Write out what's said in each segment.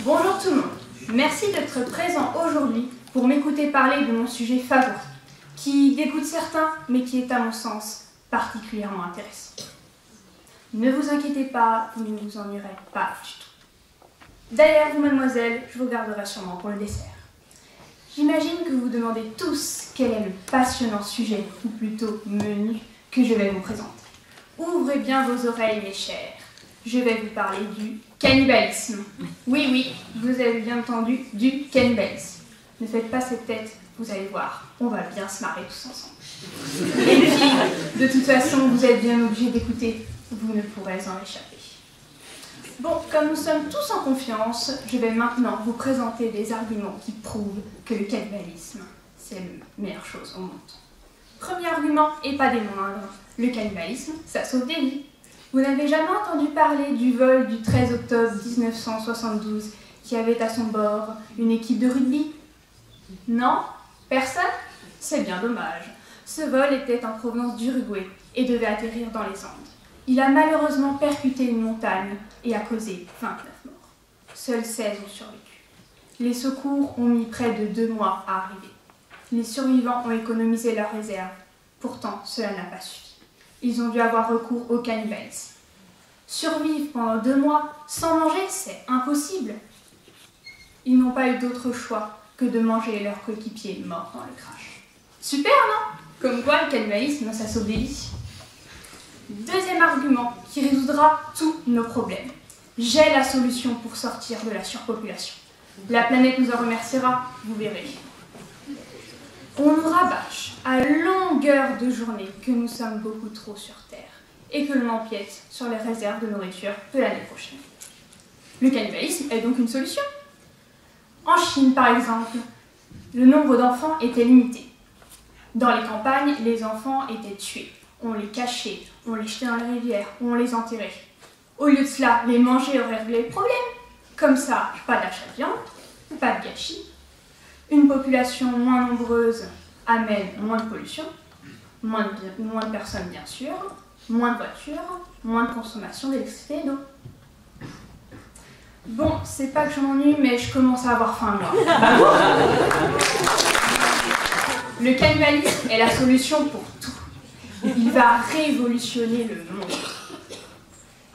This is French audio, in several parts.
Bonjour tout le monde, merci d'être présent aujourd'hui pour m'écouter parler de mon sujet favori, qui dégoûte certains, mais qui est à mon sens particulièrement intéressant. Ne vous inquiétez pas, vous ne vous ennuierez pas du tout. D'ailleurs, vous, mademoiselle, je vous garderai sûrement pour le dessert. J'imagine que vous vous demandez tous quel est le passionnant sujet, ou plutôt menu, que je vais vous présenter. Ouvrez bien vos oreilles, mes chers. Je vais vous parler du cannibalisme. Oui, vous avez bien entendu, du cannibalisme. Ne faites pas cette tête, vous allez voir, on va bien se marrer tous ensemble. Et puis, de toute façon, vous êtes bien obligés d'écouter, vous ne pourrez en échapper. Bon, comme nous sommes tous en confiance, je vais maintenant vous présenter des arguments qui prouvent que le cannibalisme, c'est la meilleure chose au monde. Premier argument, et pas des moindres, le cannibalisme, ça sauve des vies. Vous n'avez jamais entendu parler du vol du 13 octobre 1972 qui avait à son bord une équipe de rugby? Non? Personne? C'est bien dommage. Ce vol était en provenance d'Uruguay et devait atterrir dans les Andes. Il a malheureusement percuté une montagne et a causé 29 morts. Seuls 16 ont survécu. Les secours ont mis près de 2 mois à arriver. Les survivants ont économisé leurs réserves. Pourtant, cela n'a pas suffi. Ils ont dû avoir recours au cannibalisme. Survivre pendant 2 mois sans manger, c'est impossible. Ils n'ont pas eu d'autre choix que de manger leurs coéquipiers morts dans le crash. Super, non? Comme quoi, le cannibalisme, ça sauve des vies. Deuxième argument qui résoudra tous nos problèmes. J'ai la solution pour sortir de la surpopulation. La planète nous en remerciera, vous verrez. On nous rabâche à longueur de journée que nous sommes beaucoup trop sur Terre et que l'on empiète sur les réserves de nourriture de l'année prochaine. Le cannibalisme est donc une solution. En Chine, par exemple, le nombre d'enfants était limité. Dans les campagnes, les enfants étaient tués. On les cachait, on les jetait dans les rivières, on les enterrait. Au lieu de cela, les manger aurait réglé le problème. Comme ça, pas d'achat de viande, pas de gâchis. Une population moins nombreuse amène moins de pollution, moins de personnes bien sûr, moins de voitures, moins de consommation d'électricité et d'eau. Bon, c'est pas que je m'ennuie, mais je commence à avoir faim moi. Le cannibalisme est la solution pour tout. Il va révolutionner le monde.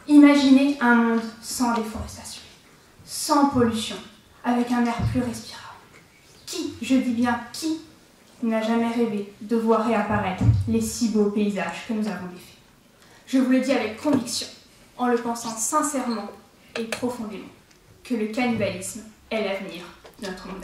Imaginez un monde sans déforestation, sans pollution, avec un air plus respirable. Qui, je dis bien qui, n'a jamais rêvé de voir réapparaître les si beaux paysages que nous avons défaits? Je vous le dis avec conviction, en le pensant sincèrement et profondément, que le cannibalisme est l'avenir de notre monde.